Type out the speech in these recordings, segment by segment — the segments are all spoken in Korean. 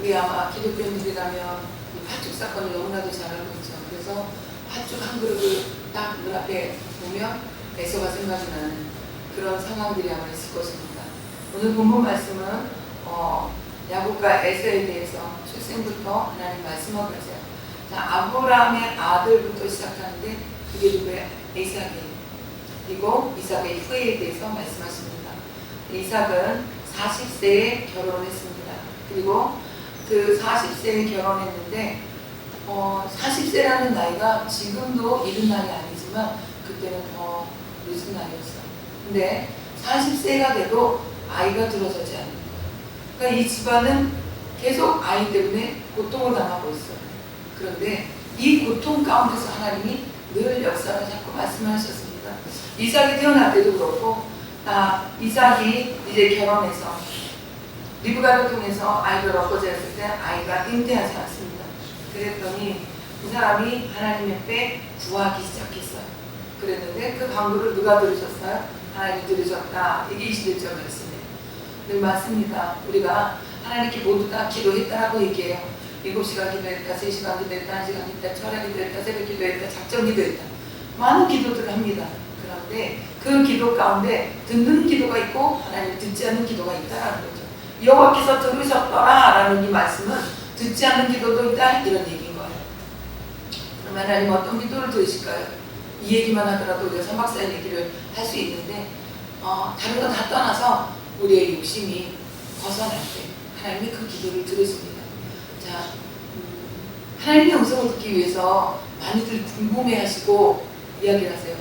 우리 아마 기독교인들이라면 이 팥죽 사건을 너무나도 잘 알고 있죠. 그래서 팥죽 한 그릇을 딱 눈앞에 보면 에서가 생각이 나는 그런 상황들이 아마 있을 것입니다. 오늘 본문 말씀은 야곱과 에서에 대해서 출생부터 하나님 말씀하고 계세요. 자, 아브라함의 아들부터 시작하는데 그게 누구예요? 이삭이에요. 그리고 이삭의 후예에 대해서 말씀하십니다. 이삭은 40세에 결혼했습니다. 그리고 그 40세에 결혼했는데 40세라는 나이가 지금도 이른 나이 아니지만 그때는 더 늦은 나이였어요. 근데 40세가 돼도 아이가 들어서지 않는 거예요. 그러니까 이 집안은 계속 아이 때문에 고통을 당하고 있어요. 그런데 이 고통 가운데서 하나님이 늘 역사를 자꾸 말씀하셨습니다. 이삭이 태어날 때도 그렇고 이삭이 이제 결혼해서 리브가를 통해서 아이를 얻고자 했을 때 아이가 잉태하지 않습니다. 그랬더니 그 사람이 하나님 앞에 구하기 시작했어요. 그랬는데 그 간구를 누가 들으셨어요? 하나님이 들으셨다. 이게 21절 말씀이에요. 네, 맞습니다. 우리가 하나님께 모두 다 기도했다라고 얘기해요. 7시간 기도했다, 3시간 기도했다, 1시간 기도했다, 철야 기도했다, 새벽 기도했다, 작정 기도했다. 많은 기도들을 합니다. 그런데 그 기도 가운데 듣는 기도가 있고 하나님 듣지 않는 기도가 있다라는 거죠. 여호와께서 들으셨더라라는 이 말씀은 듣지 않는 기도도 있다 이런 얘기인 거예요. 그러면 하나님 어떤 기도를 들으실까요? 이 얘기만 하더라도 우리가 3박 4일 얘기를 할 수 있는데 다른 거 다 떠나서 우리의 욕심이 벗어날 때 하나님이 그 기도를 들으십니다. 자, 하나님의 음성을 듣기 위해서 많이들 궁금해하시고 이야기를 하세요.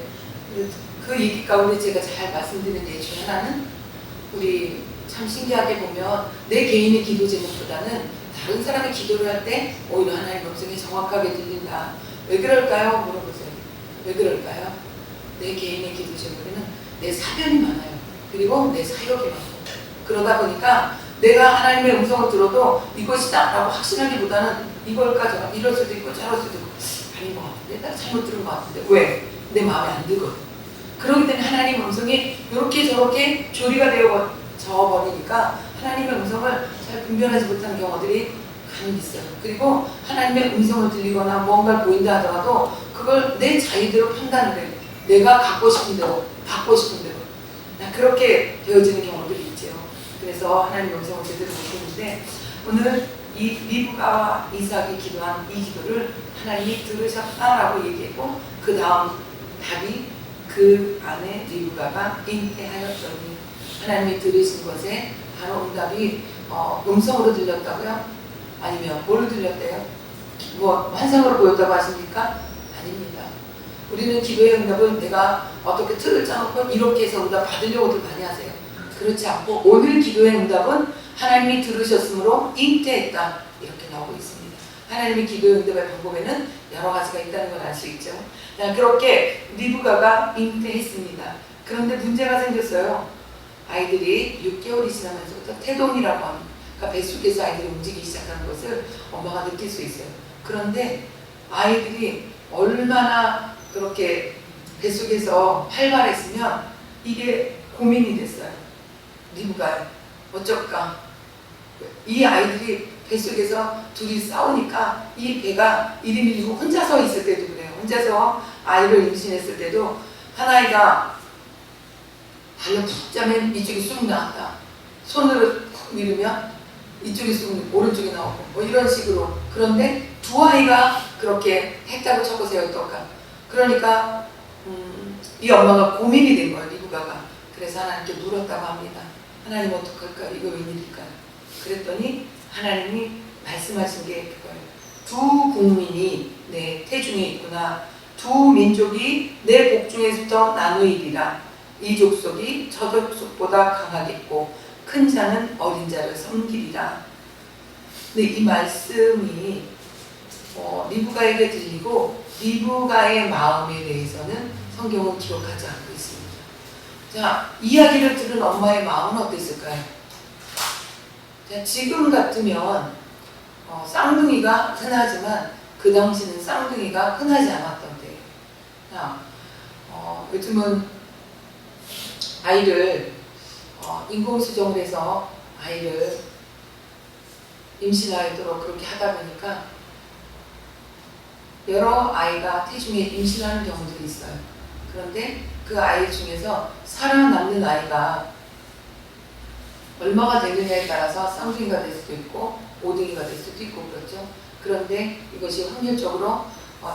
그 얘기 가운데 제가 잘 말씀드린 예시 중에 하나는 우리 참 신기하게 보면 내 개인의 기도 제목보다는 다른 사람의 기도를 할 때 오히려 하나님의 음성이 정확하게 들린다. 왜 그럴까요? 물어보세요. 왜 그럴까요? 내 개인의 기도 제목에는 내 사변이 많아요. 그리고 내 사역이 많고 그러다 보니까 내가 하나님의 음성을 들어도 이것이다 라고 확신하기보다는 이걸까지 이럴 수도 있고 저럴 수도 있고 아닌 것 같은데 내가 잘못 들은 것 같은데 왜? 내 마음에 안 들거든. 그러기 때문에 하나님의 음성이 이렇게 저렇게 조리가 되어 버리니까 하나님의 음성을 잘 분별하지 못하는 경우들이 간혹 있어요. 그리고 하나님의 음성을 들리거나 뭔가를 보인다 하더라도 그걸 내 자유대로 판단을 해요. 내가 갖고 싶은 대로, 받고 싶은 대로. 그렇게 되어지는 경우들이 있죠. 그래서 하나님의 음성을 제대로 못 듣는데 오늘 이 리브가와 이삭이 기도한 이 기도를 하나님이 들으셨다라고 얘기했고 그 다음 답이 그 안에 리브가가 잉태하였더니 하나님이 들으신 것에 바로 응답이 음성으로 들렸다고요? 아니면 뭘로 들렸대요? 뭐 환상으로 보였다고 하십니까? 아닙니다. 우리는 기도의 응답은 내가 어떻게 틀을 짜놓고 이렇게 해서 응답 받으려고들 많이 하세요. 그렇지 않고 오늘 기도의 응답은 하나님이 들으셨으므로 잉태했다 이렇게 나오고 있습니다. 하나님의 기도의 응답의 방법에는 여러 가지가 있다는 걸 알 수 있죠. 그렇게 리브가가 잉태했습니다. 그런데 문제가 생겼어요. 아이들이 6개월이 지나면서부터 태동이라고 합니다. 그러니까 뱃속에서 아이들이 움직이기 시작하는 것을 엄마가 느낄 수 있어요. 그런데 아이들이 얼마나 그렇게 뱃속에서 활발했으면 이게 고민이 됐어요. 리브가요. 어쩔까? 이 아이들이 뱃속에서 둘이 싸우니까 이 배가 이리밀리고 혼자 서 있을 때도 그래요. 혼자서 아이를 임신했을 때도 한 아이가 발로 푹 짜면 이쪽이 쑥 나왔다. 손으로 푹 밀으면 이쪽이 쑥 오른쪽이 나오고 뭐 이런 식으로. 그런데 두 아이가 그렇게 했다고 쳐보세요. 어떨까? 그러니까 이 엄마가 고민이 된 거예요. 리브가가. 그래서 하나님께 물었다고 합니다. 하나님 어떡할까? 이거 웬일일까요? 그랬더니 하나님이 말씀하신 게 그거예요. 두 국민이 내 태중에 있구나. 두 민족이 내 복중에서 나누이리라. 이 족속이 저 족속보다 강하겠고 큰 자는 어린 자를 섬기리라. 근데 이 말씀이 리브가에게 들리고 리브가의 마음에 대해서는 성경은 기록하지 않고 있습니다. 자, 이야기를 들은 엄마의 마음은 어땠을까요? 자, 지금 같으면 쌍둥이가 흔하지만 그 당시는 쌍둥이가 흔하지 않았던 때예요. 자, 요즘은 아이를 인공수정을 해서 아이를 임신하도록 그렇게 하다 보니까 여러 아이가 태중에 임신하는 경우들이 있어요. 그런데 그 아이 중에서 살아남는 아이가 얼마가 되느냐에 따라서 쌍둥이가 될 수도 있고 5등이가 될 수도 있고 그렇죠. 그런데 이것이 확률적으로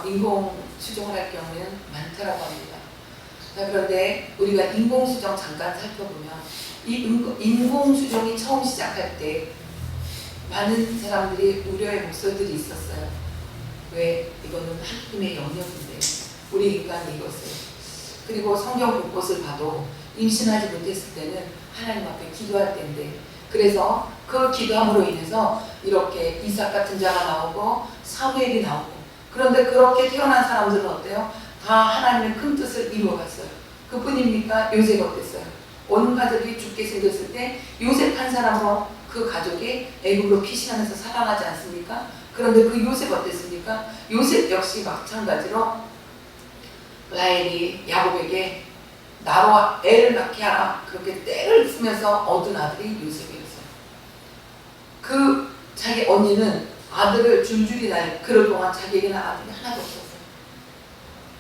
인공 수정을 할 경우에는 많다라고 합니다. 자, 그런데 우리가 인공 수정 잠깐 살펴보면 이 인공 수정이 처음 시작할 때 많은 사람들이 우려의 목소리들이 있었어요. 왜? 이거는 하나님의 영역인데 우리 인간이 이것을, 그리고 성경 곳곳을 봐도 임신하지 못했을 때는 하나님 앞에 기도할 때인데, 그래서 그 기도함으로 인해서 이렇게 이삭 같은 자가 나오고 사무엘이 나오고, 그런데 그렇게 태어난 사람들은 어때요? 다 하나님의 큰 뜻을 이루어갔어요. 그뿐입니까? 요셉 어땠어요? 온 가족이 죽게 생겼을 때 요셉 한 사람으로 그 가족이 애굽으로 피신하면서 살아나지 않습니까? 그런데 그 요셉 어땠습니까? 요셉 역시 마찬가지로 라헬이 야곱에게 나로 애를 낳게 하라, 그렇게 때를 쓰면서 얻은 아들이 요셉이었어요. 그 자기 언니는 아들을 줄줄이 낳을 그럴 동안 자기에게는 아들이 하나도 없었어요.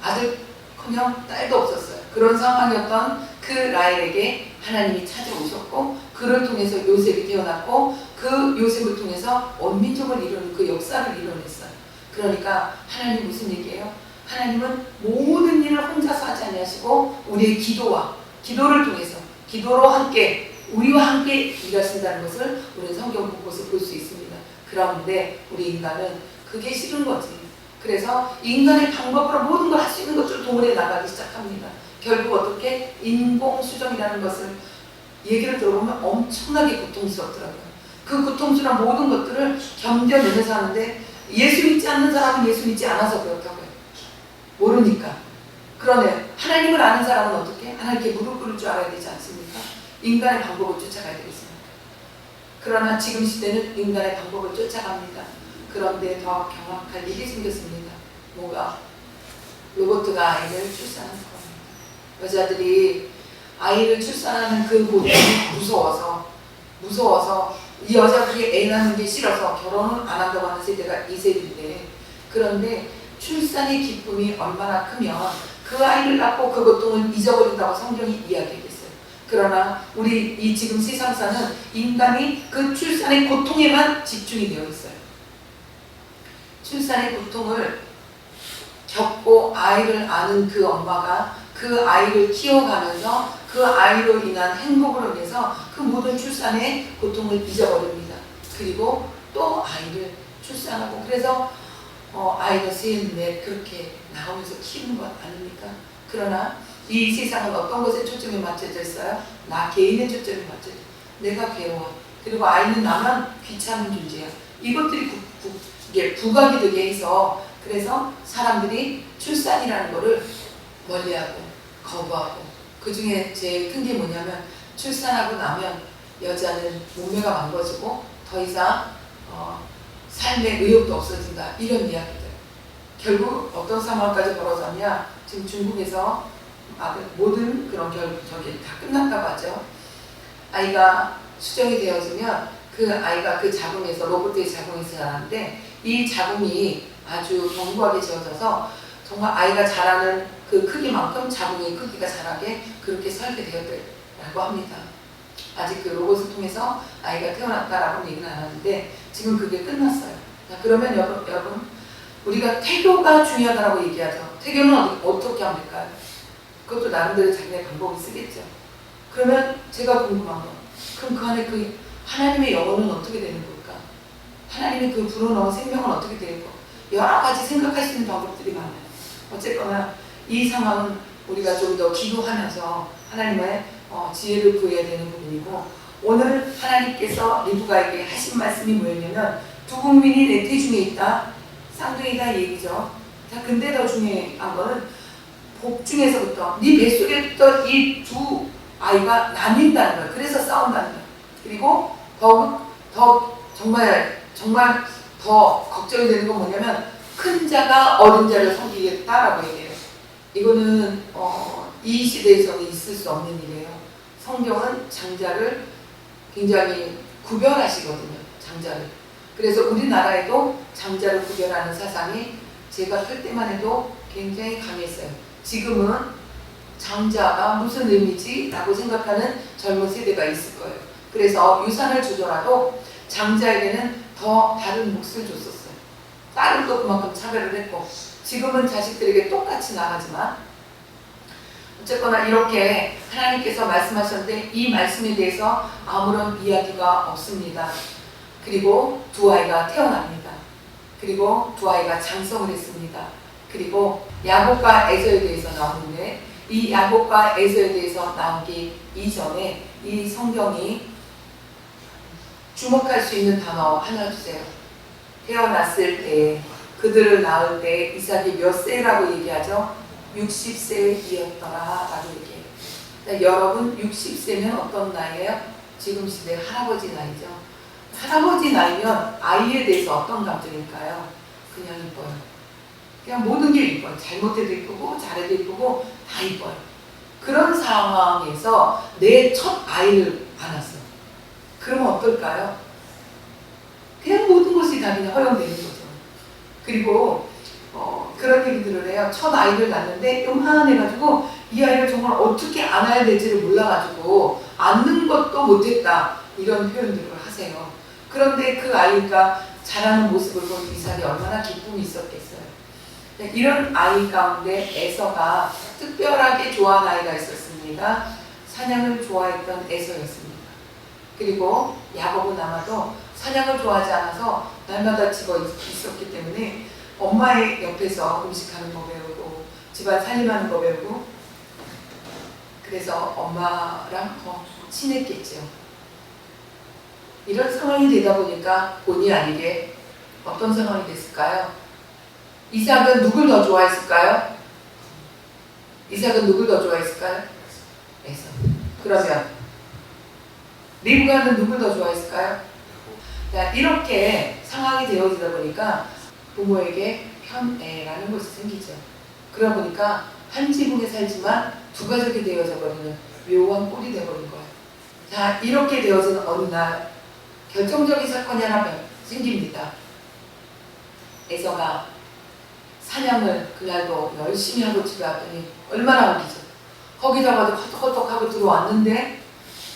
아들커녕 딸도 없었어요. 그런 상황이었던 그 라헬에게 하나님이 찾아오셨고, 그를 통해서 요셉이 태어났고, 그 요셉을 통해서 온 민족을 이루는 그 역사를 이뤄냈어요. 그러니까 하나님 무슨 얘기예요? 하나님은 모든 일을 혼자서 하지 아니하시고 우리의 기도와 기도를 통해서, 기도로 함께 우리와 함께 일하신다는 것을 우리는 성경 곳곳을 볼 수 있습니다. 그런데 우리 인간은 그게 싫은 거지. 그래서 인간의 방법으로 모든 걸 할 수 있는 것으로 동원해 나가기 시작합니다. 결국 어떻게? 인공수정이라는 것을 얘기를 들어보면 엄청나게 고통스럽더라고요. 그 고통스러운 모든 것들을 견뎌내면서 하는데, 예수 믿지 않는 사람은 예수 믿지 않아서 그렇다고요. 모르니까. 그러네. 하나님을 아는 사람은 어떻게? 하나님께 무릎 꿇을 줄 알아야 되지 않습니까? 인간의 방법을 쫓아가야 되겠습니다. 그러나 지금 시대는 인간의 방법을 쫓아갑니다. 그런데 더 경악할 일이 생겼습니다. 뭐가? 로봇가 아이를 출산하는 겁니다. 여자들이 아이를 출산하는 그 고통이 무서워서 이 여자들이 애 낳는 게 싫어서 결혼을 안 한다고 하는 세대가 이 세대인데, 그런데 출산의 기쁨이 얼마나 크면 그 아이를 낳고 그 고통을 잊어버린다고 성경이 이야기했어요. 그러나 우리 이 지금 세상사는 인간이 그 출산의 고통에만 집중이 되어 있어요. 출산의 고통을 겪고 아이를 아는 그 엄마가 그 아이를 키워가면서 그 아이로 인한 행복으로 인해서 그 모든 출산의 고통을 잊어버립니다. 그리고 또 아이를 출산하고, 그래서 아이가 셋, 넷 그렇게 나오면서 키우는 것 아닙니까? 그러나 이 세상은 어떤 것에 초점이 맞춰져 있어요? 나 개인의 초점이 맞춰져. 내가 괴로워. 그리고 아이는 나만 귀찮은 존재야. 이것들이 이게 부각이 되게 해서, 그래서 사람들이 출산이라는 거를 멀리하고 거부하고, 그 중에 제일 큰 게 뭐냐면, 출산하고 나면 여자는 몸매가 망가지고 더 이상 삶의 의욕도 없어진다, 이런 이야기들. 결국 어떤 상황까지 벌어졌냐? 지금 중국에서 모든 그런 저기 다 끝났다고 하죠. 아이가 수정이 되어지면 그 아이가 그 자궁에서, 로봇의 자궁에서 자라는데, 이 자궁이 아주 견고하게 지어져서 정말 아이가 자라는 그 크기만큼 자궁의 크기가 자라게 그렇게 설계되었다고 합니다. 아직 그 로봇을 통해서 아이가 태어났다라고 얘기는 안 하는데 지금 그게 끝났어요. 자, 그러면 여러분 우리가 태교가 중요하다고 얘기하죠. 태교는 어떻게 하면 될까요? 그것도 나름대로 자기네 방법을 쓰겠죠. 그러면 제가 궁금한 건, 그럼 그 안에 그 하나님의 영혼은 어떻게 되는 걸까? 하나님의 그 불어넣은 생명은 어떻게 되고, 여러 가지 생각할 수 있는 방법들이 많아요. 어쨌거나 이 상황은 우리가 좀 더 기도하면서 하나님의 지혜를 구해야 되는 부분이고, 오늘 하나님께서 리브가에게 하신 말씀이 뭐였냐면, 두 국민이 내 태중에 있다, 쌍둥이다 얘기죠. 자, 근데 더 중요한 거는 복중에서부터 네 뱃속에부터 이 두 아이가 나뉜다는 거예요. 그래서 싸운다는 거예요. 그리고 더 정말 더 걱정이 되는 건 뭐냐면, 큰 자가 어린 자를 섬기겠다라고 얘기해요. 이거는 이 시대에서는 있을 수 없는 일이에요. 성경은 장자를 굉장히 구별하시거든요. 장자를. 그래서 우리나라에도 장자를 구별하는 사상이 제가 클 때만 해도 굉장히 강했어요. 지금은 장자가 무슨 의미지? 라고 생각하는 젊은 세대가 있을 거예요. 그래서 유산을 주더라도 장자에게는 더 다른 몫을 줬었어요. 딸도 그만큼 차별을 했고, 지금은 자식들에게 똑같이 나가지만 어쨌거나 이렇게 하나님께서 말씀하셨는데 이 말씀에 대해서 아무런 이야기가 없습니다. 그리고 두 아이가 태어납니다. 그리고 두 아이가 장성을 했습니다. 그리고 야곱과 에서에 대해서 나오는데, 이 야곱과 에서에 대해서 나오기 이전에 이 성경이 주목할 수 있는 단어 하나 주세요. 태어났을 때, 그들을 낳을 때 이삭이 몇 세라고 얘기하죠? 60세이었더라 라고 얘기해요. 그러니까 여러분 60세면 어떤 나이예요? 지금 시대 할아버지 나이죠. 할아버지 나이면 아이에 대해서 어떤 감정일까요? 그냥 이뻐요. 그냥 모든 게 이뻐요. 잘못해도 이쁘고 잘해도 이쁘고 다 이뻐요. 그런 상황에서 내 첫 아이를 안았어. 그러면 어떨까요? 그냥 모든 것이 다 그냥 허용되는 거죠. 그리고 그런 얘기들을 해요. 첫 아이를 낳는데 요만해가지고 이 아이를 정말 어떻게 안아야 될지를 몰라가지고 안는 것도 못했다, 이런 표현들을 하세요. 그런데 그 아이가 자라는 모습을 본 이삭이 얼마나 기쁨이 있었겠어요. 이런 아이 가운데 에서가 특별하게 좋아하는 아이가 있었습니다. 사냥을 좋아했던 에서였습니다. 그리고 야곱은 아마도 사냥을 좋아하지 않아서 날마다 집어 있었기 때문에 엄마의 옆에서 음식하는 거 배우고 집안 살림하는 거 배우고, 그래서 엄마랑 더 친했겠죠. 이런 상황이 되다 보니까 본의 아니게 어떤 상황이 됐을까요? 이삭은 누굴 더 좋아했을까요? 이삭은 누굴 더 좋아했을까요? 에서. 그러면 리브가는 누굴 더 좋아했을까요? 이렇게 상황이 되어지다 보니까 부모에게 편애라는 것이 생기죠. 그러다 보니까 한 지붕에 살지만 두 가족이 되어져 버리는 묘한 꼴이 되어버린 거예요. 자, 이렇게 되어진 어느 날 결정적인 사건이 하나 생깁니다. 에서가 사냥을 그날도 열심히 하고 집에 왔더니 얼마나 웃기죠. 거기다가도 헛똑헛똑하고 들어왔는데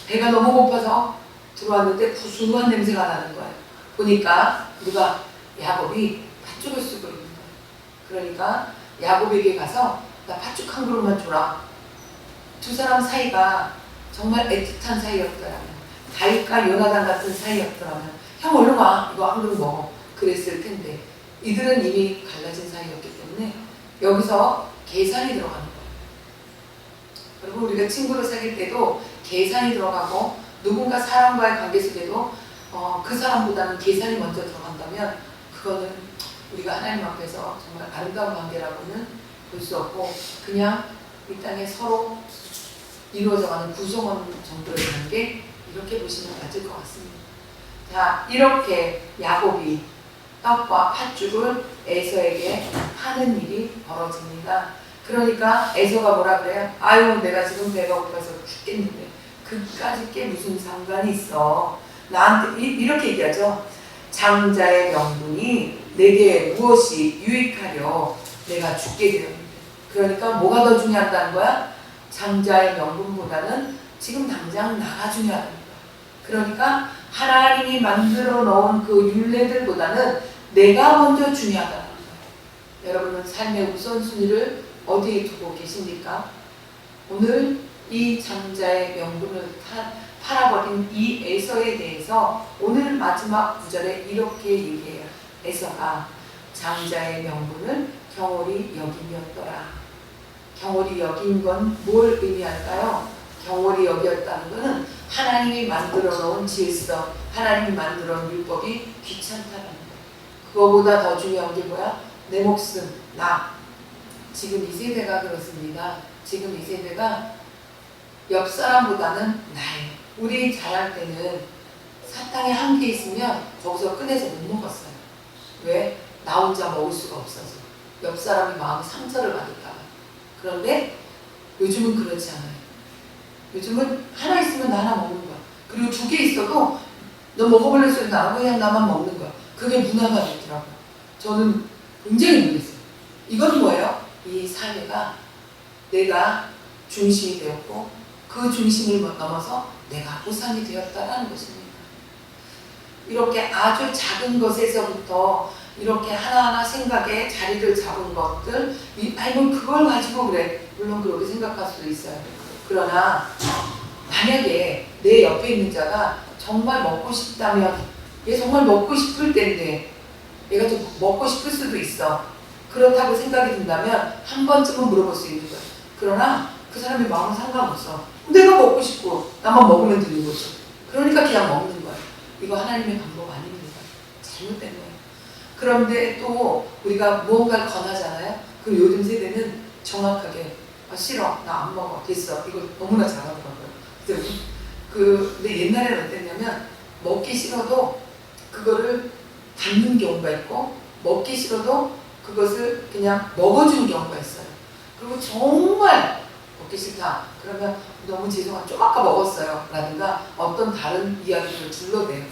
배가 너무 고파서 들어왔는데 구수한 냄새가 나는 거예요. 보니까 누가 야곱이 팥죽을 쓰고 있는 거예요. 그러니까 야곱에게 가서 나 팥죽 한 그릇만 줘라. 두 사람 사이가 정말 애틋한 사이였더라면, 다윗과 요나단 같은 사이였더라면 형 얼른 와, 이거 한 그릇 먹어, 그랬을 텐데 이들은 이미 갈라진 사이였기 때문에 여기서 계산이 들어가는 거예요. 그리고 우리가 친구를 사귈 때도 계산이 들어가고 누군가 사람과의 관계 속에도 그 사람보다는 계산이 먼저 들어간다면 그거는 우리가 하나님 앞에서 정말 아름다운 관계라고는 볼 수 없고 그냥 이 땅에 서로 이루어져가는 구성원 정도의 관계, 이렇게 보시면 맞을 것 같습니다. 자, 이렇게 야곱이 떡과 팥죽을 에서에게 파는 일이 벌어집니다. 그러니까 에서가 뭐라 그래요? 아유, 내가 지금 배가 고파서 죽겠는데 그까짓 게 무슨 상관이 있어. 나한테 이렇게 얘기하죠. 장자의 명분이 내게 무엇이 유익하려 내가 죽게 되었는데. 그러니까 뭐가 더 중요하다는 거야? 장자의 명분보다는 지금 당장 나가 중요하다는 거야. 그러니까 하나님이 만들어 놓은 그 율례들보다는 내가 먼저 중요하다는 거야. 여러분은 삶의 우선순위를 어디에 두고 계십니까? 오늘 이 장자의 명분을 팔아버린 이 에서에 대해서 오늘 마지막 구절에 이렇게 얘기해요. 에서가 장자의 명분을 경홀히 여김이었더라. 경홀히 여긴 건 뭘 의미할까요? 경홀히 여겼다는 것은 하나님이 만들어 놓은 질서, 하나님이 만들어 놓은 율법이 귀찮다는 거예요. 그거보다 더 중요한 게 뭐야? 내 목숨, 나. 지금 이 세대가 그렇습니다. 지금 이 세대가 옆 사람보다는 나예요. 우리 자랄 때는 사탕이 한 개 있으면 거기서 꺼내서 못 먹었어요. 왜? 나 혼자 먹을 수가 없어서. 옆 사람이 마음에 상처를 받을까 봐. 그런데 요즘은 그렇지 않아요. 요즘은 하나 있으면 나 하나 먹는 거야. 그리고 두 개 있어도 너 먹어볼래 소리 안 하고 그냥 나만 먹는 거야. 그게 문화가 됐더라고요. 저는 굉장히 놀랐어요. 이건 뭐예요? 이 사회가 내가 중심이 되었고 그 중심을 넘어서 내가 우상이 되었다라는 것입니다. 이렇게 아주 작은 것에서부터 이렇게 하나하나 생각에 자리를 잡은 것들, 아이고 그걸 가지고 그래. 물론 그렇게 생각할 수도 있어요. 그러나 만약에 내 옆에 있는 자가 정말 먹고 싶다면 얘 정말 먹고 싶을 텐데 얘가 좀 먹고 싶을 수도 있어. 그렇다고 생각이 든다면 한 번쯤은 물어볼 수 있는 거야. 그러나 그 사람의 마음은 상관없어. 내가 먹고 싶고 나만 먹으면 되는 거죠. 그러니까 그냥 먹는 거야. 이거 하나님의 방법 아닙니다. 잘못된 거예요. 그런데 또 우리가 무언가를 권하잖아요. 그럼 요즘 세대는 정확하게 싫어. 나 안 먹어. 됐어. 이거 너무나 잘하더라고요. 근데 옛날에는 어땠냐면 먹기 싫어도 그거를 받는 경우가 있고 먹기 싫어도 그것을 그냥 먹어주는 경우가 있어요. 그리고 정말 먹기 싫다. 그러면 너무 죄송한 좀 아까 먹었어요. 라든가 어떤 다른 이야기를 둘러대요.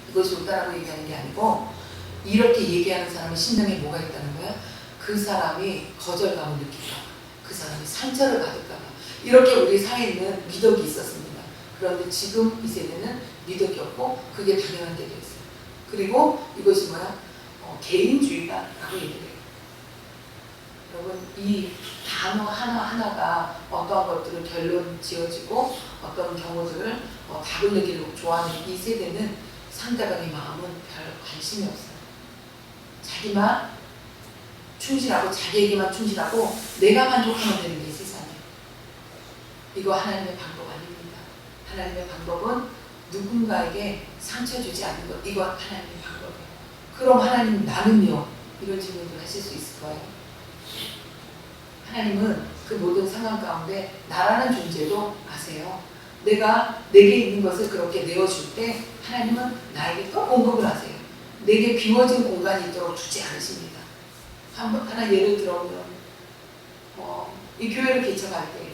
이것이 옳다라고 얘기하는 게 아니고 이렇게 얘기하는 사람의 심령에 뭐가 있다는 거야? 그 사람이 거절감을 느낄까 봐. 그 사람이 상처를 받을까 봐. 이렇게 우리 사회에는 미덕이 있었습니다. 그런데 지금 이 세대는 미덕이 없고 그게 당연한 게 되었어요. 그리고 이것이 뭐야? 개인주의다라고 얘기를 해요. 여러분 이 단어 하나하나가 어떠한 것들을 결론 지어지고 어떤 경우들을 답을 내기를 좋아하는 이 세대는 상대방의 마음은 별 관심이 없어요. 자기만 충실하고 자기에게만 충실하고 내가 만족하면 되는 게 세상이에요. 이거 하나님의 방법 아닙니다. 하나님의 방법은 누군가에게 상처 주지 않는 것. 이거 하나님의 방법이에요. 그럼 하나님 나는요? 이런 질문을 하실 수 있을 거예요. 하나님은 그 모든 상황 가운데 나라는 존재도 아세요. 내가 내게 있는 것을 그렇게 내어줄 때 하나님은 나에게 또 공급을 하세요. 내게 비워진 공간이 있도록 두지 않으십니다. 하나 예를 들어보면 이 교회를 개척할 때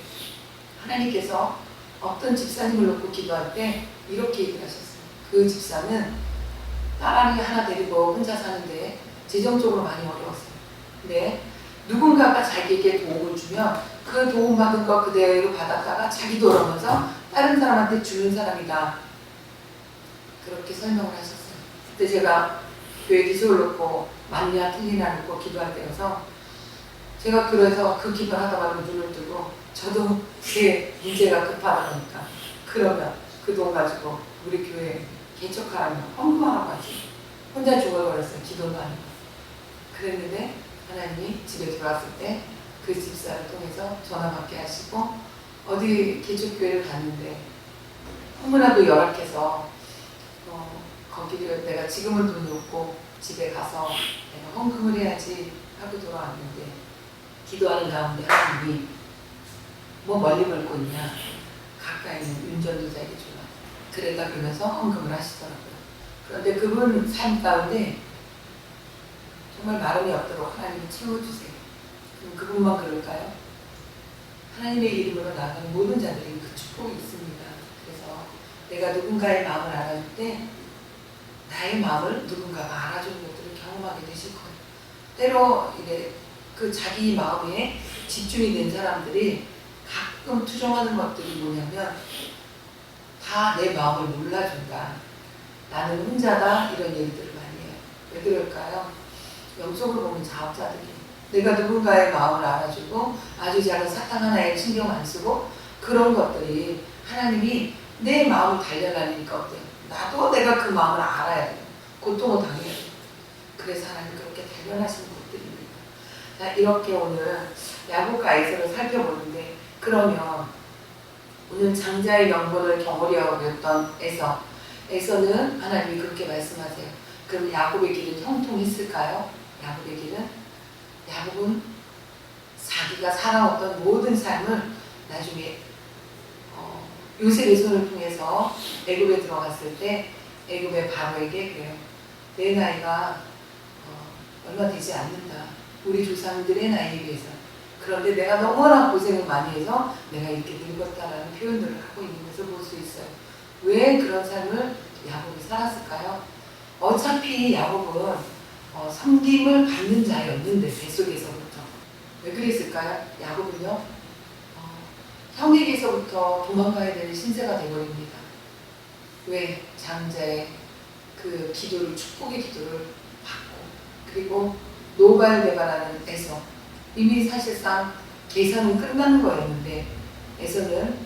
하나님께서 어떤 집사님을 놓고 기도할 때 이렇게 얘기를 하셨어요. 그 집사는 딸아이 하나 데리고 혼자 사는데 재정적으로 많이 어려웠어요. 근데 누군가가 자기에게 도움을 주면 그 도움받은 거 그대로 받았다가 자기 돌아오면서 다른 사람한테 주는 사람이다. 그렇게 설명을 하셨어요. 그때 제가 교회 기술을 놓고 맞냐 틀리냐 놓고 기도할 때여서 제가 그래서 그 기도를 하다가 눈을 뜨고 저도 제 문제가 급하다 보니까 그러면 그 돈 가지고 우리 교회 개척하라면 헌금하라고 하지. 혼자 죽어버렸어요. 기도가 아니고. 그랬는데 하나님이 집에 들어왔을 때 그 집사를 통해서 전화 받게 하시고 어디 개척교회를 갔는데 너무나도 열악해서 거기를 내가 지금은 돈이 없고 집에 가서 내가 헌금을 해야지 하고 돌아왔는데 기도하는 가운데 하나님이 뭐 멀리 멀고 있냐 가까이 있는 윤전도자에게 주라 그랬다 그러면서 헌금을 하시더라고요. 그런데 그분 삶 가운데 정말 마름이 없도록 하나님이 채워주세요. 그럼 그분만 그럴까요? 하나님의 이름으로 나아가는 모든 자들이 그 축복이 있습니다. 그래서 내가 누군가의 마음을 알아줄 때 나의 마음을 누군가가 알아주는 것들을 경험하게 되실 거예요. 때로 이래 그 자기 마음에 집중이 된 사람들이 가끔 투정하는 것들이 뭐냐면 다 내 마음을 몰라준다. 나는 혼자다. 이런 얘기들을 많이 해요. 왜 그럴까요? 영적으로 보면 자업자들이 내가 누군가의 마음을 알아주고 아주 작은 사탕 하나에 신경 안 쓰고 그런 것들이 하나님이 내 마음을 단련하니까 어때요? 나도 내가 그 마음을 알아야 돼요. 고통을 당해야 돼요. 그래서 하나님 그렇게 단련하시는 것들입니다. 자, 이렇게 오늘 야곱과 에서를 살펴보는데 그러면 오늘 장자의 명분을 경홀히하고 있던 에서는 하나님이 그렇게 말씀하세요. 그럼 야곱의 길은 형통했을까요? 야곱의 길은? 야곱은 자기가 살아왔던 모든 삶을 나중에 요셉의 손을 통해서 애굽에 들어갔을 때 애굽의 바로에게 그래요. 내 나이가 얼마 되지 않는다. 우리 조상들의 나이에 비해서. 그런데 내가 너무나 고생을 많이 해서 내가 이렇게 늙었다라는 표현들을 하고 있는 것을 볼 수 있어요. 왜 그런 삶을 야곱이 살았을까요? 어차피 야곱은 섬김을 받는 자였는데 뱃속에서부터 왜 그랬을까요? 야곱은요 형에게서부터 도망가야 되는 신세가 되어버립니다. 왜? 장자의 그 기도를 축복의 기도를 받고 그리고 노발대발하는 에서 이미 사실상 계산은 끝나는 거였는데 에서는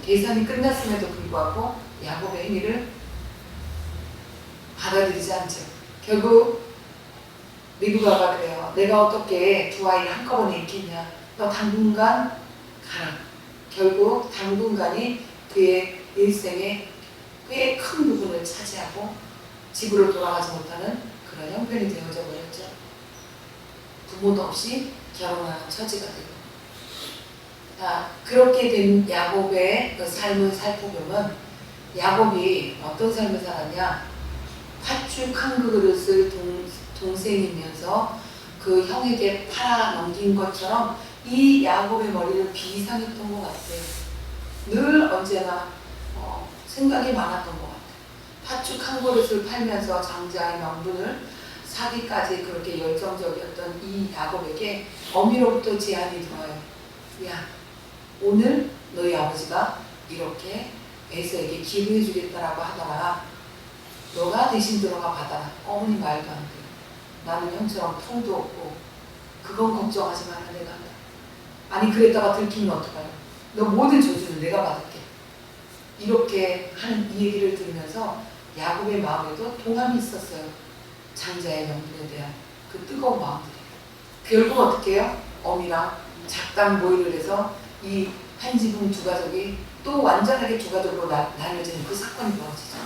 계산이 끝났음에도 불구하고 야곱의 행위를 받아들이지 않죠. 결국 리브가가 그래요. 내가 어떻게 두 아이를 한꺼번에 잃겠냐. 너 당분간 가라. 결국 당분간이 그의 일생의 꽤 큰 부분을 차지하고 집으로 돌아가지 못하는 그런 형편이 되어져 버렸죠. 부모도 없이 결혼하는 처지가 되고. 그렇게 된 야곱의 그 삶을 살펴보면 야곱이 어떤 삶을 살았냐. 팥죽 한 그릇을 동생이면서 그 형에게 팔아 넘긴 것처럼 이 야곱의 머리를 비상했던 것 같아요. 늘 언제나 생각이 많았던 것 같아요. 팥죽 한 그릇을 팔면서 장자의 명분을 사기까지 그렇게 열정적이었던 이 야곱에게 어미로부터 제안이 들어요. 야, 오늘 너희 아버지가 이렇게 에서에게 기부해 주겠다라고 하다가 너가 대신 들어가 받아라. 어머니 말도 안 돼. 나는 형처럼 통도 없고 그건 걱정하지 마라. 내가 한다. 아니 그랬다가 들키면 어떡해요? 너 모든 저주는 내가 받을게. 이렇게 하는 이 얘기를 들으면서 야곱의 마음에도 동함이 있었어요. 장자의 명분에 대한 그 뜨거운 마음들이. 결국 어떻게 해요? 어미랑 작당 모의를 해서 이 한 지붕 두 가족이 또 완전하게 두 가족으로 나뉘어지는 그 사건이 벌어지죠.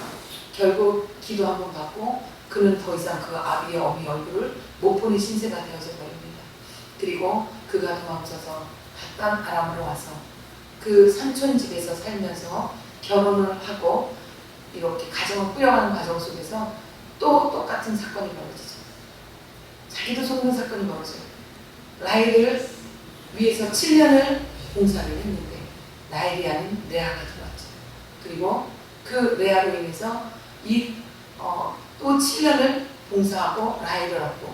결국 기도 한번 받고 그는 더 이상 그 아비의 어미 얼굴을 못 보는 신세가 되어져 버립니다. 그리고 그가 도망쳐서 갓단 아람으로 와서 그 삼촌 집에서 살면서 결혼을 하고 이렇게 가정을 꾸려가는 과정 속에서 또 똑같은 사건이 벌어지죠. 자기도 속는 사건이 벌어져요. 라헬을 위해서 7년을 봉사를 했는데 라헬이 아닌 레아가 들어왔죠. 그리고 그 레아로 인해서 또 7년을 봉사하고 라헬을 얻고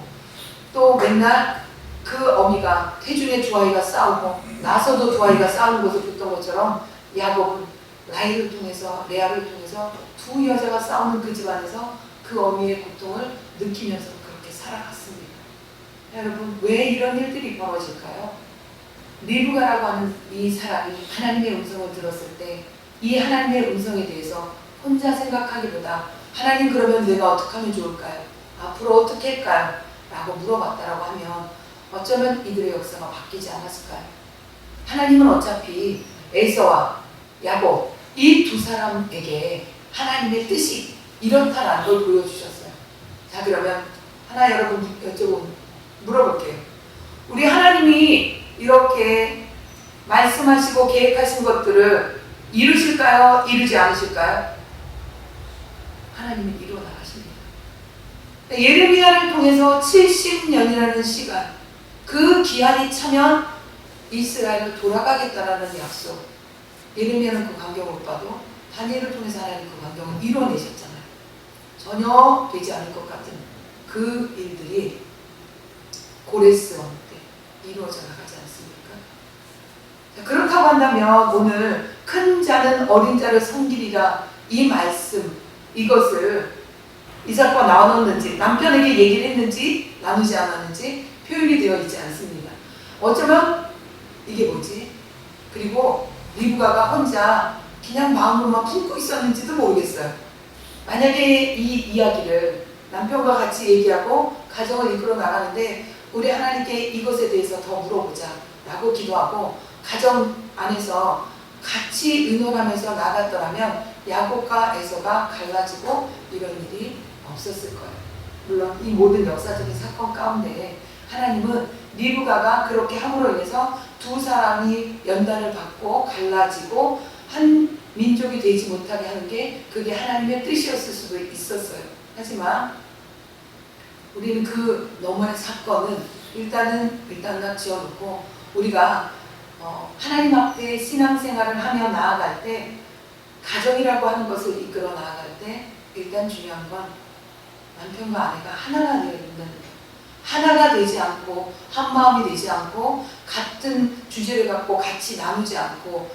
또 맨날 그 어미가 태중의 두 아이가 싸우고 나서도 두 아이가 싸우는 것을 봤던 것처럼 야곱은 라헬을 통해서 레아를 통해서 두 여자가 싸우는 그 집안에서 그 어미의 고통을 느끼면서 그렇게 살아갔습니다. 여러분 왜 이런 일들이 벌어질까요? 리브가라고 하는 이 사람이 하나님의 음성을 들었을 때 이 하나님의 음성에 대해서 혼자 생각하기보다 하나님 그러면 내가 어떻게 하면 좋을까요? 앞으로 어떻게 할까요? 라고 물어봤다라고 하면 어쩌면 이들의 역사가 바뀌지 않았을까요? 하나님은 어차피 에서와 야곱 이 두 사람에게 하나님의 뜻이 이렇다라는 걸 보여주셨어요. 자 그러면 하나 여러분 물어볼게요. 우리 하나님이 이렇게 말씀하시고 계획하신 것들을 이루실까요? 이루지 않으실까요? 하나님은 이루어 나가십니다. 예레미야를 통해서 70년이라는 시간, 그 기한이 차면 이스라엘로 돌아가겠다라는 약속. 예레미야는 그 광경을 못 봐도 다니엘을 통해서 하나님 그 광경을 이뤄내셨잖아요. 전혀 되지 않을 것 같은 그 일들이 고레스 왕 때 이루어져 나가지 않습니까? 그렇다고 한다면 오늘 큰 자는 어린 자를 섬기리라 이 말씀 이것을 이삭과 나눴는지 남편에게 얘기를 했는지 나누지 않았는지 표현이 되어 있지 않습니다. 어쩌면 이게 뭐지? 그리고 리브가가 혼자 그냥 마음으로만 품고 있었는지도 모르겠어요. 만약에 이 이야기를 남편과 같이 얘기하고 가정을 이끌어 나가는데 우리 하나님께 이것에 대해서 더 물어보자 라고 기도하고 가정 안에서 같이 의논하면서 나갔더라면 야곱과 에서가 갈라지고 이런 일이 없었을 거예요. 물론 이 모든 역사적인 사건 가운데 하나님은 리브가가 그렇게 함으로 인해서 두 사람이 연단을 받고 갈라지고 한 민족이 되지 못하게 하는 게 그게 하나님의 뜻이었을 수도 있었어요. 하지만 우리는 그 너머의 사건은 일단 지어놓고 우리가 하나님 앞에 신앙생활을 하며 나아갈 때 가정이라고 하는 것을 이끌어 나아갈 때 일단 중요한 건 남편과 아내가 하나가 되어 있는, 하나가 되지 않고 한 마음이 되지 않고 같은 주제를 갖고 같이 나누지 않고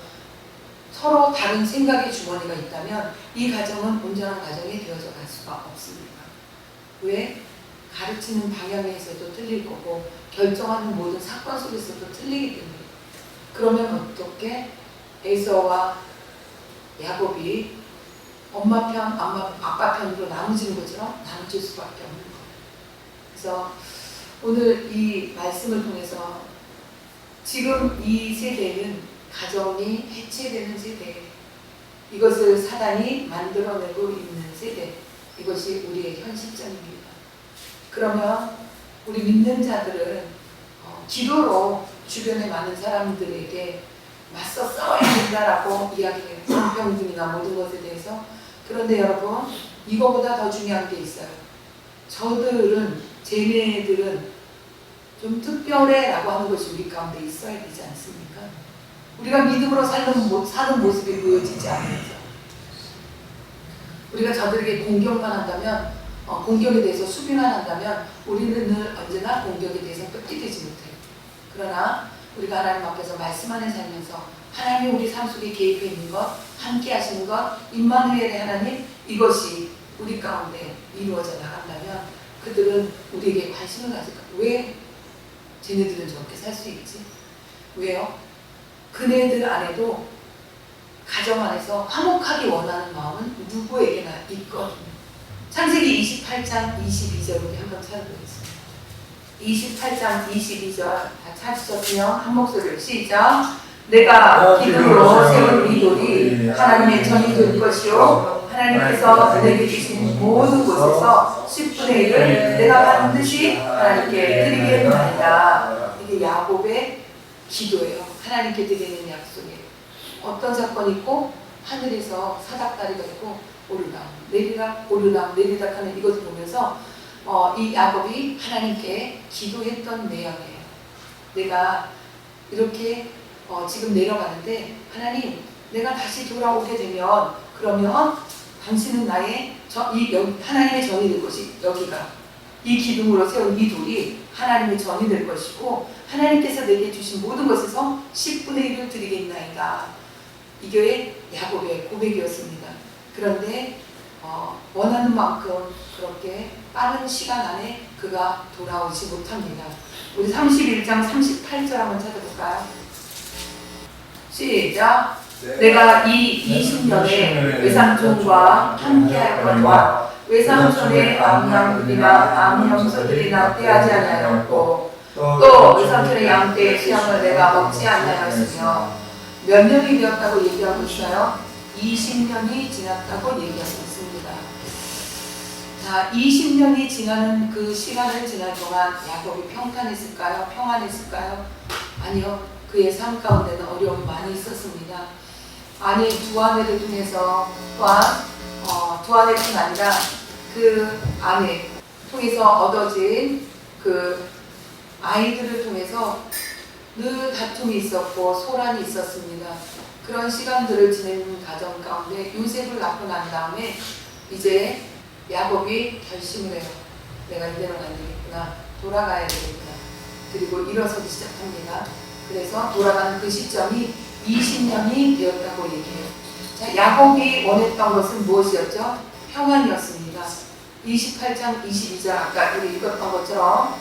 서로 다른 생각의 주머니가 있다면 이 가정은 온전한 가정이 되어져 갈 수가 없습니다. 왜? 가르치는 방향에서도 틀릴 거고 결정하는 모든 사건 속에서도 틀리기 때문에. 그러면 어떻게 에서와 야곱이 엄마 편, 아빠 편으로 나눠지는 것처럼 나눠질 수밖에 없는 거예요. 그래서 오늘 이 말씀을 통해서 지금 이 세대는 가정이 해체되는 세대, 이것을 사단이 만들어내고 있는 세대, 이것이 우리의 현실점입니다. 그러면 우리 믿는 자들은 기도로 주변의 많은 사람들에게 맞서 싸워야 된다라고 이야기해요. 성평등이나 모든 것에 대해서. 그런데 여러분, 이거보다 더 중요한 게 있어요. 저들은, 쟤네들은 좀 특별해 라고 하는 것이 우리 가운데 있어야 되지 않습니까? 우리가 믿음으로 사는 모습이 보여지지 않으면서 우리가 저들에게 공격만 한다면, 공격에 대해서 수비만 한다면 우리는 늘 언제나 공격에 대해서 뺏기지 못해요. 그러나 우리가 하나님 앞에서 말씀 안에 살면서 하나님이 우리 삶 속에 개입해 있는 것, 함께 하시는 것, 임마누엘의 하나님, 이것이 우리 가운데 이루어져 나간다면 그들은 우리에게 관심을 가질 거예요. 왜 쟤네들은 저렇게 살 수 있지? 왜요? 그네들 안에도 가정 안에서 화목하기 원하는 마음은 누구에게나 있거든요. 창세기 28장 22절 우리 한번 찾아보겠습니다. 28장 22절 다 찾으셨으면 한 목소리를 시작. 내가 기둥으로 세운 이 돌이 하나님의 전이 될 것이요 하나님께서 내게 주신 모든 곳에서 10분의 1을 내가 반드시 하나님께 드리겠나이다. 이게 야곱의 기도예요. 하나님께 드리는 약속이에요. 어떤 사건이 있고 하늘에서 사닥다리가 있고 오르락 내리락 오르락 내리락 하는 이것을 보면서 이 야곱이 하나님께 기도했던 내용이에요. 내가 이렇게 지금 내려가는데 하나님, 내가 다시 돌아오게 되면 그러면 당신은 나의 하나님의 전이 될 것이, 여기가 이 기둥으로 세운 이 돌이 하나님의 전이 될 것이고 하나님께서 내게 주신 모든 것에서 10분의 1을 드리겠나이다. 이게 야곱의 고백이었습니다. 그런데 원하는 만큼 그렇게 빠른 시간 안에 그가 돌아오지 못합니다. 우리 31장 38절 한번 찾아볼까요? 시작. 내가 이 20년의 외삼촌과 함께하였거니와 외삼촌의 암양들이나 암염소들이나 떼하지 아니하였고 또 외삼촌의 양떼의 수양을 내가 먹지 아니하였으며 몇 년이 되었다고 얘기하고 있어요? 20년이 지났다고 얘기하고 있습니다. 자, 20년이 지나는 그 시간을 지날 동안 야곱이 평탄했을까요? 평안했을까요? 아니요. 그의 삶 가운데는 어려움이 많이 있었습니다. 아니, 두 아내를 통해서 또한 두 아내뿐 아니라 그 아내 통해서 얻어진 그 아이들을 통해서 늘 다툼이 있었고 소란이 있었습니다. 그런 시간들을 지내는 가정 가운데 요셉을 낳고 난 다음에 이제 야곱이 결심을 해요. 내가 이대로는 안 되겠구나. 돌아가야 되겠구나. 그리고 일어서기 시작합니다. 그래서 돌아가는 그 시점이 20년이 되었다고 얘기해요. 자, 야곱이 원했던 것은 무엇이었죠? 평안이었습니다. 28장 22절 아까 우리 읽었던 것처럼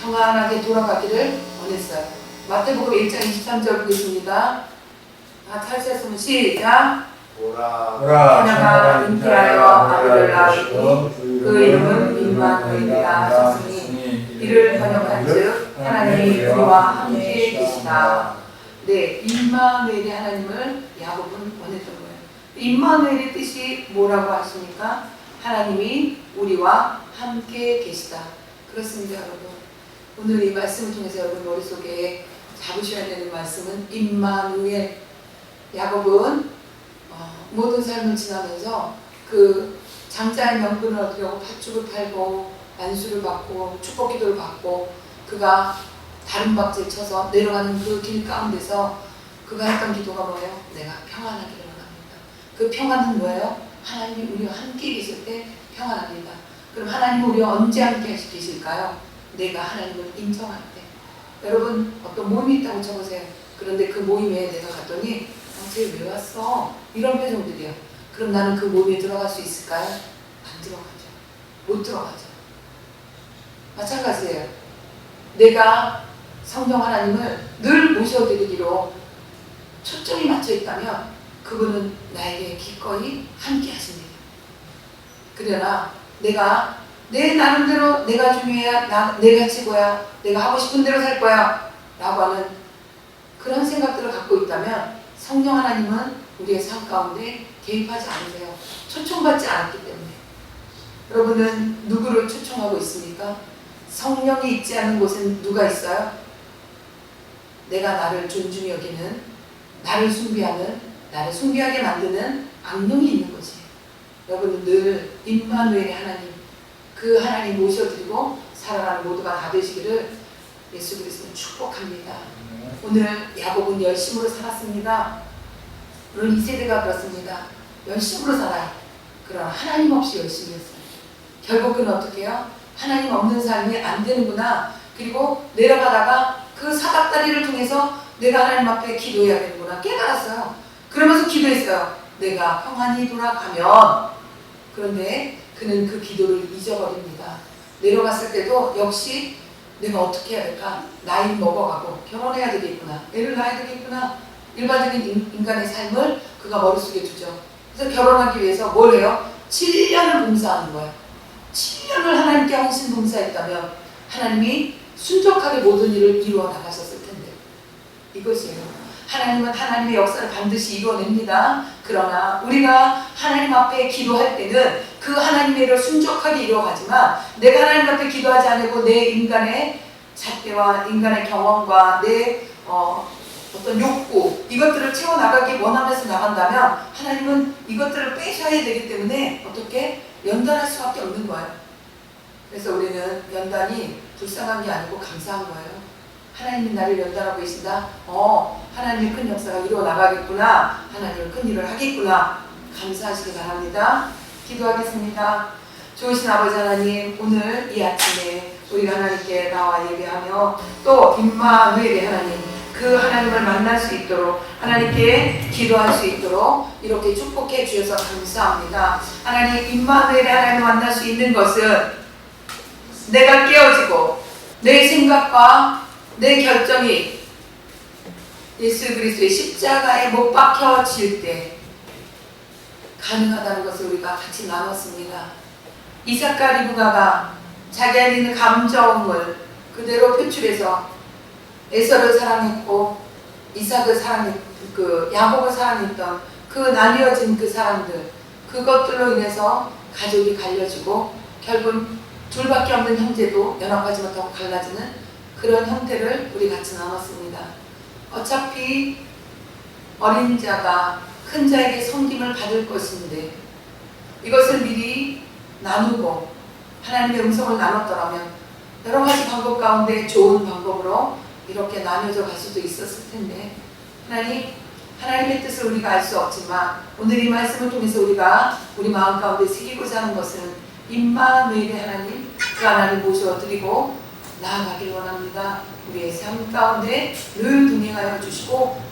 평안하게 돌아가기를 원했어요. 마태복음 1장 23절 보겠습니다. 찾으셨으면 시작. 하나가 잉태하여 아들을 낳았고 그 이름은 임마누엘이라 하셨으니 이를 번역한즉 하나님이 우리와 함께 계시다. 네, 임마누엘의 하나님을 야곱은 원했던 거예요. 임마누엘의 뜻이 뭐라고 하십니까? 하나님이 우리와 함께 계시다. 그렇습니다, 여러분. 오늘 이 말씀을 통해서 여러분 머릿속에 잡으셔야 되는 말씀은 임마누엘. 야곱은 모든 삶을 지나면서 그 장자의 명분을 얻으려고 팥죽을 팔고 안수를 받고 축복기도를 받고 그가 다른박질 쳐서 내려가는 그 길 가운데서 그가 했던 기도가 뭐예요? 내가 평안하기를 원합니다. 그 평안은 뭐예요? 하나님이 우리와 함께 계실 때 평안합니다. 그럼 하나님 우리 언제 함께 계실까요? 내가 하나님을 인정할 때. 여러분 어떤 모임이 있다고 쳐보세요. 그런데 그 모임에 내가 갔더니 쟤 왜 왔어? 이런 표정들이야. 그럼 나는 그 모임에 들어갈 수 있을까요? 안 들어가죠. 못 들어가죠. 마찬가지예요. 내가 성령 하나님을 늘 모셔드리기로 초점이 맞춰 있다면 그분은 나에게 기꺼이 함께 하십니다. 그러나 내가 내 나름대로 내가 중요해야, 내가 최고야, 내가 하고 싶은 대로 살 거야 라고 하는 그런 생각들을 갖고 있다면 성령 하나님은 우리의 삶 가운데 개입하지 않으세요. 초청받지 않았기 때문에. 여러분은 누구를 초청하고 있습니까? 성령이 있지 않은 곳엔 누가 있어요? 내가 나를 존중히 여기는, 나를 숭배하는, 나를 숭배하게 만드는 악령이 있는 거지. 여러분은 늘 임마누엘의 하나님, 그 하나님 모셔드리고 살아가는 모두가 다 되시기를 예수 그리스도는 축복합니다. 오늘 야곱은 열심으로 살았습니다. 오늘 이 세대가 그렇습니다. 열심으로 살아요. 그러나 하나님 없이 열심히 했어요. 결국은 어떻게 해요? 하나님 없는 삶이 안 되는구나. 그리고 내려가다가 그 사닥다리를 통해서 내가 하나님 앞에 기도해야 되는구나 깨달았어요. 그러면서 기도했어요. 내가 평안히 돌아가면. 그런데 그는 그 기도를 잊어버립니다. 내려갔을 때도 역시 내가 어떻게 해야 될까? 나이 먹어가고 결혼해야 되겠구나. 애를 낳아야 되겠구나. 일반적인 인간의 삶을 그가 머릿속에 두죠. 그래서 결혼하기 위해서 뭘 해요? 7년을 봉사하는 거예요. 7년을 하나님께 헌신 봉사했다면 하나님이 순적하게 모든 일을 이루어 나가셨을 텐데. 이것이에요. 하나님은 하나님의 역사를 반드시 이루어냅니다. 그러나 우리가 하나님 앞에 기도할 때는 그 하나님의 일을 순적하게 이루어가지만 내가 하나님 앞에 기도하지 않고 내 인간의 잣대와 인간의 경험과 내 어떤 욕구 이것들을 채워나가기 원하면서 나간다면 하나님은 이것들을 빼셔야 되기 때문에 어떻게 연단할 수밖에 없는 거예요. 그래서 우리는 연단이 불쌍한 게 아니고 감사한 거예요. 하나님이 나를 연단하고 계신다. 하나님의 큰 역사가 이루어 나가겠구나. 하나님은 큰 일을 하겠구나. 감사하시기 바랍니다. 기도하겠습니다. 좋으신 아버지 하나님, 오늘 이 아침에 우리가 하나님께 나와 예배하며 또 임마누엘의 하나님, 그 하나님을 만날 수 있도록 하나님께 기도할 수 있도록 이렇게 축복해 주셔서 감사합니다. 하나님, 임마누엘의 하나님을 만날 수 있는 것은 내가 깨어지고 내 생각과 내 결정이 예수 그리스도의 십자가에 못 박혀질 때 가능하다는 것을 우리가 같이 나눴습니다. 이삭과 리브가가 자기 안에 있는 감정을 그대로 표출해서 에서를 사랑했고 이삭을 사랑했고 야곱을 사랑했던 그 나뉘어진 그 사람들, 그것들로 인해서 가족이 갈려지고 결국 둘밖에 없는 형제도 연합하지 못하고 갈라지는 그런 형태를 우리 같이 나눴습니다. 어차피 어린 자가 큰 자에게 섬김을 받을 것인데 이것을 미리 나누고 하나님의 음성을 나눴더라면 여러 가지 방법 가운데 좋은 방법으로 이렇게 나뉘어져 갈 수도 있었을 텐데 하나님의 뜻을 우리가 알 수 없지만 오늘 이 말씀을 통해서 우리가 우리 마음 가운데 새기고자 하는 것은 임마누엘의 하나님, 그 하나님 모셔드리고 나아가길 원합니다. 우리의 삶 가운데 늘 동행하여 주시고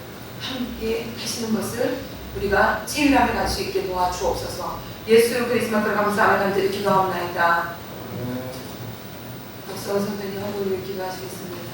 함께 하시는 것을 우리가 체험하며 갈 수 있게 도와주옵소서. 예수 그리스도로 감사하며 간절히 기도하옵나이다. 박사원 선생님 한 분을 기도하시겠습니다.